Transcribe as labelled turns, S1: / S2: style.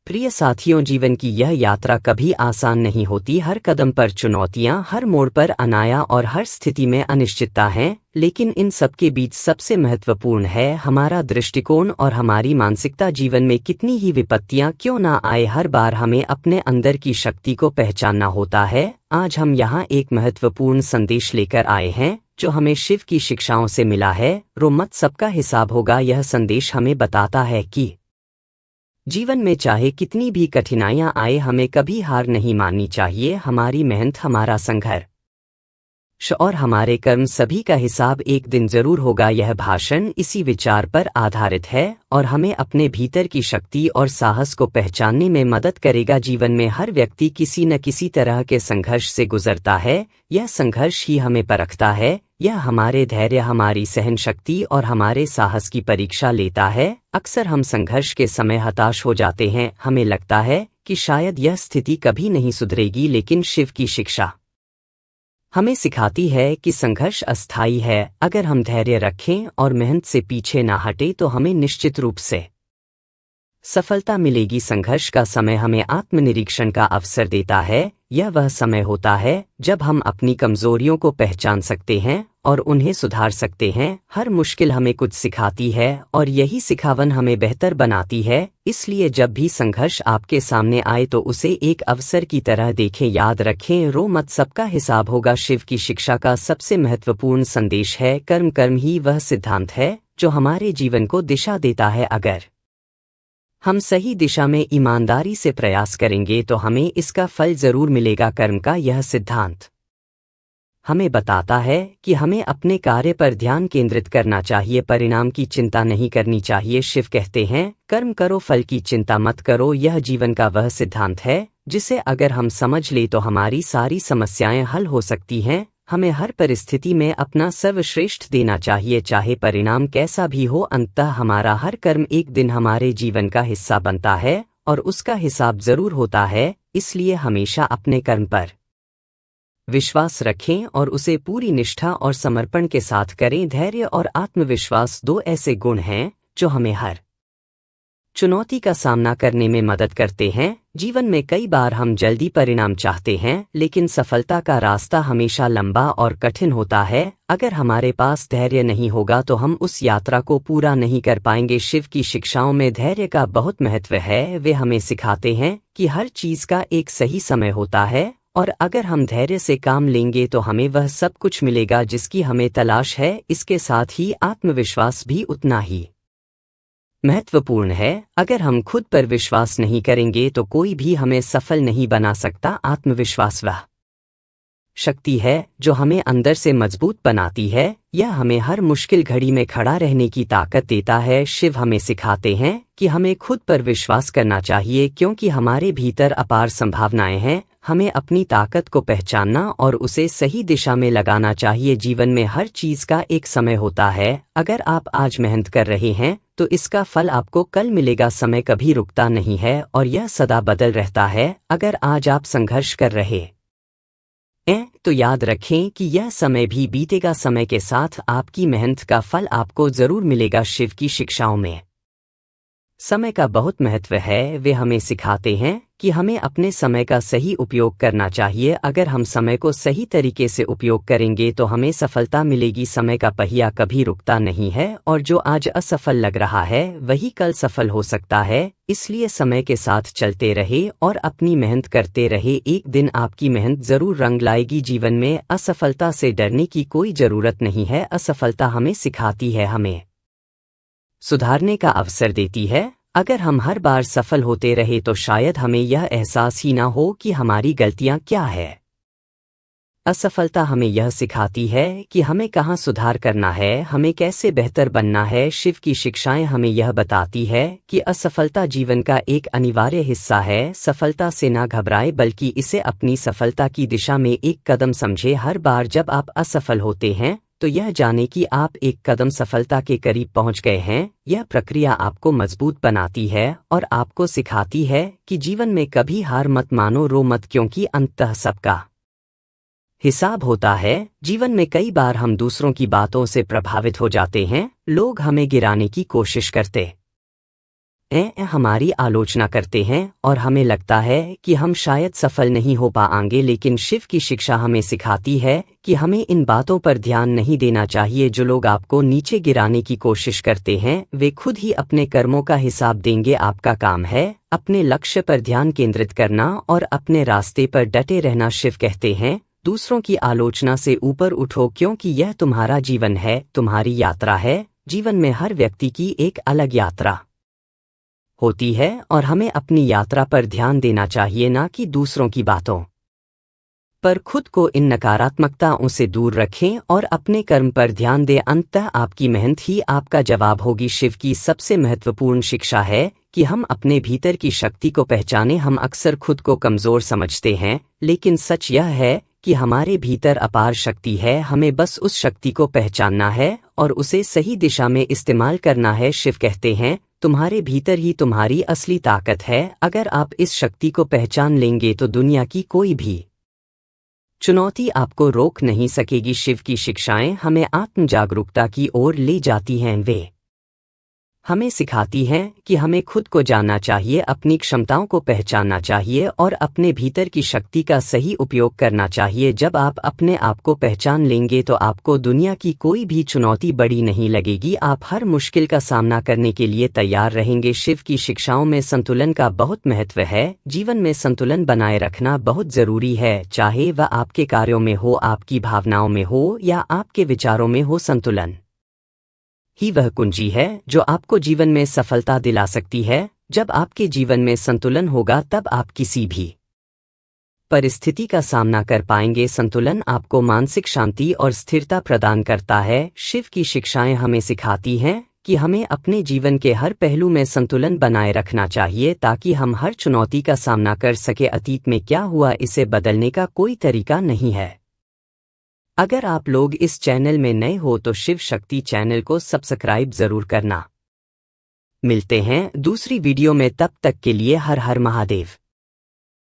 S1: प्रिय साथियों, जीवन की यह यात्रा कभी आसान नहीं होती। हर कदम पर चुनौतियां, हर मोड़ पर अनाया और हर स्थिति में अनिश्चितता है। लेकिन इन सब के बीच सबसे महत्वपूर्ण है हमारा दृष्टिकोण और हमारी मानसिकता। जीवन में कितनी ही विपत्तियां क्यों ना आए, हर बार हमें अपने अंदर की शक्ति को पहचानना होता है। आज हम यहाँ एक महत्वपूर्ण संदेश लेकर आए हैं जो हमें शिव की शिक्षाओं से मिला है। रो मत, सबका हिसाब होगा। यह संदेश हमें बताता है कि जीवन में चाहे कितनी भी कठिनाइयां आए, हमें कभी हार नहीं माननी चाहिए। हमारी मेहनत, हमारा संघर्ष और हमारे कर्म सभी का हिसाब एक दिन जरूर होगा। यह भाषण इसी विचार पर आधारित है और हमें अपने भीतर की शक्ति और साहस को पहचानने में मदद करेगा। जीवन में हर व्यक्ति किसी न किसी तरह के संघर्ष से गुजरता है। यह संघर्ष ही हमें परखता है। यह हमारे धैर्य, हमारी सहन शक्ति और हमारे साहस की परीक्षा लेता है। अक्सर हम संघर्ष के समय हताश हो जाते हैं। हमें लगता है कि शायद यह स्थिति कभी नहीं सुधरेगी, लेकिन शिव की शिक्षा हमें सिखाती है कि संघर्ष अस्थायी है। अगर हम धैर्य रखें और मेहनत से पीछे ना हटे तो हमें निश्चित रूप से सफलता मिलेगी। संघर्ष का समय हमें आत्मनिरीक्षण का अवसर देता है। यह वह समय होता है जब हम अपनी कमजोरियों को पहचान सकते हैं और उन्हें सुधार सकते हैं। हर मुश्किल हमें कुछ सिखाती है और यही सिखावन हमें बेहतर बनाती है। इसलिए जब भी संघर्ष आपके सामने आए तो उसे एक अवसर की तरह देखें। याद रखें, रो मत, सबका हिसाब होगा। शिव की शिक्षा का सबसे महत्वपूर्ण संदेश है कर्म। कर्म ही वह सिद्धांत है जो हमारे जीवन को दिशा देता है। अगर हम सही दिशा में ईमानदारी से प्रयास करेंगे तो हमें इसका फल जरूर मिलेगा। कर्म का यह सिद्धांत हमें बताता है कि हमें अपने कार्य पर ध्यान केंद्रित करना चाहिए, परिणाम की चिंता नहीं करनी चाहिए। शिव कहते हैं, कर्म करो, फल की चिंता मत करो। यह जीवन का वह सिद्धांत है जिसे अगर हम समझ ले तो हमारी सारी समस्याएं हल हो सकती हैं। हमें हर परिस्थिति में अपना सर्वश्रेष्ठ देना चाहिए, चाहे परिणाम कैसा भी हो। अंततः हमारा हर कर्म एक दिन हमारे जीवन का हिस्सा बनता है और उसका हिसाब जरूर होता है। इसलिए हमेशा अपने कर्म पर विश्वास रखें और उसे पूरी निष्ठा और समर्पण के साथ करें। धैर्य और आत्मविश्वास दो ऐसे गुण हैं जो हमें हर चुनौती का सामना करने में मदद करते हैं। जीवन में कई बार हम जल्दी परिणाम चाहते हैं, लेकिन सफलता का रास्ता हमेशा लंबा और कठिन होता है। अगर हमारे पास धैर्य नहीं होगा तो हम उस यात्रा को पूरा नहीं कर पाएंगे। शिव की शिक्षाओं में धैर्य का बहुत महत्व है। वे हमें सिखाते हैं कि हर चीज का एक सही समय होता है और अगर हम धैर्य से काम लेंगे तो हमें वह सब कुछ मिलेगा जिसकी हमें तलाश है। इसके साथ ही आत्मविश्वास भी उतना ही महत्वपूर्ण है। अगर हम खुद पर विश्वास नहीं करेंगे तो कोई भी हमें सफल नहीं बना सकता। आत्मविश्वास वह शक्ति है जो हमें अंदर से मजबूत बनाती है। यह हमें हर मुश्किल घड़ी में खड़ा रहने की ताकत देता है। शिव हमें सिखाते हैं कि हमें खुद पर विश्वास करना चाहिए क्योंकि हमारे भीतर अपार संभावनाएं हैं। हमें अपनी ताकत को पहचानना और उसे सही दिशा में लगाना चाहिए। जीवन में हर चीज का एक समय होता है। अगर आप आज मेहनत कर रहे हैं तो इसका फल आपको कल मिलेगा। समय कभी रुकता नहीं है और यह सदा बदल रहता है। अगर आज आप संघर्ष कर रहे हैं तो याद रखें कि यह समय भी बीतेगा। समय के साथ आपकी मेहनत का फल आपको जरूर मिलेगा। शिव की शिक्षाओं में समय का बहुत महत्व है। वे हमें सिखाते हैं कि हमें अपने समय का सही उपयोग करना चाहिए। अगर हम समय को सही तरीके से उपयोग करेंगे तो हमें सफलता मिलेगी। समय का पहिया कभी रुकता नहीं है और जो आज असफल लग रहा है वही कल सफल हो सकता है। इसलिए समय के साथ चलते रहे और अपनी मेहनत करते रहे। एक दिन आपकी मेहनत जरूर रंग लाएगी। जीवन में असफलता से डरने की कोई जरूरत नहीं है। असफलता हमें सिखाती है, हमें सुधारने का अवसर देती है। अगर हम हर बार सफल होते रहे तो शायद हमें यह एहसास ही ना हो कि हमारी गलतियां क्या है। असफलता हमें यह सिखाती है कि हमें कहाँ सुधार करना है, हमें कैसे बेहतर बनना है। शिव की शिक्षाएं हमें यह बताती है कि असफलता जीवन का एक अनिवार्य हिस्सा है। सफलता से ना घबराए बल्कि इसे अपनी सफलता की दिशा में एक कदम समझे। हर बार जब आप असफल होते हैं तो यह जाने कि आप एक कदम सफलता के करीब पहुंच गए हैं। यह प्रक्रिया आपको मजबूत बनाती है और आपको सिखाती है कि जीवन में कभी हार मत मानो, रो मत, क्योंकि अंततः सबका हिसाब होता है। जीवन में कई बार हम दूसरों की बातों से प्रभावित हो जाते हैं। लोग हमें गिराने की कोशिश करते हैं, हमारी आलोचना करते हैं और हमें लगता है कि हम शायद सफल नहीं हो पाएंगे, लेकिन शिव की शिक्षा हमें सिखाती है कि हमें इन बातों पर ध्यान नहीं देना चाहिए। जो लोग आपको नीचे गिराने की कोशिश करते हैं वे खुद ही अपने कर्मों का हिसाब देंगे। आपका काम है अपने लक्ष्य पर ध्यान केंद्रित करना और अपने रास्ते पर डटे रहना। शिव कहते हैं, दूसरों की आलोचना से ऊपर उठो, क्योंकि यह तुम्हारा जीवन है, तुम्हारी यात्रा है। जीवन में हर व्यक्ति की एक अलग यात्रा होती है और हमें अपनी यात्रा पर ध्यान देना चाहिए, ना कि दूसरों की बातों पर। खुद को इन नकारात्मकताओं से दूर रखें और अपने कर्म पर ध्यान दें। अंततः आपकी मेहनत ही आपका जवाब होगी। शिव की सबसे महत्वपूर्ण शिक्षा है कि हम अपने भीतर की शक्ति को पहचानें। हम अक्सर खुद को कमजोर समझते हैं, लेकिन सच यह है कि हमारे भीतर अपार शक्ति है। हमें बस उस शक्ति को पहचानना है और उसे सही दिशा में इस्तेमाल करना है। शिव कहते हैं, तुम्हारे भीतर ही तुम्हारी असली ताकत है। अगर आप इस शक्ति को पहचान लेंगे तो दुनिया की कोई भी चुनौती आपको रोक नहीं सकेगी। शिव की शिक्षाएं हमें आत्म जागरूकता की ओर ले जाती हैं। वे हमें सिखाती हैं कि हमें खुद को जानना चाहिए, अपनी क्षमताओं को पहचानना चाहिए और अपने भीतर की शक्ति का सही उपयोग करना चाहिए। जब आप अपने आप को पहचान लेंगे तो आपको दुनिया की कोई भी चुनौती बड़ी नहीं लगेगी। आप हर मुश्किल का सामना करने के लिए तैयार रहेंगे। शिव की शिक्षाओं में संतुलन का बहुत महत्व है। जीवन में संतुलन बनाए रखना बहुत जरूरी है, चाहे वह आपके कार्यों में हो, आपकी भावनाओं में हो या आपके विचारों में हो। संतुलन ही वह कुंजी है जो आपको जीवन में सफलता दिला सकती है। जब आपके जीवन में संतुलन होगा तब आप किसी भी परिस्थिति का सामना कर पाएंगे। संतुलन आपको मानसिक शांति और स्थिरता प्रदान करता है। शिव की शिक्षाएं हमें सिखाती हैं कि हमें अपने जीवन के हर पहलू में संतुलन बनाए रखना चाहिए ताकि हम हर चुनौती का सामना कर सके। अतीत में क्या हुआ इसे बदलने का कोई तरीका नहीं है। अगर आप लोग इस चैनल में नए हो तो शिव शक्ति चैनल को सब्सक्राइब जरूर करना। मिलते हैं दूसरी वीडियो में, तब तक के लिए हर हर महादेव।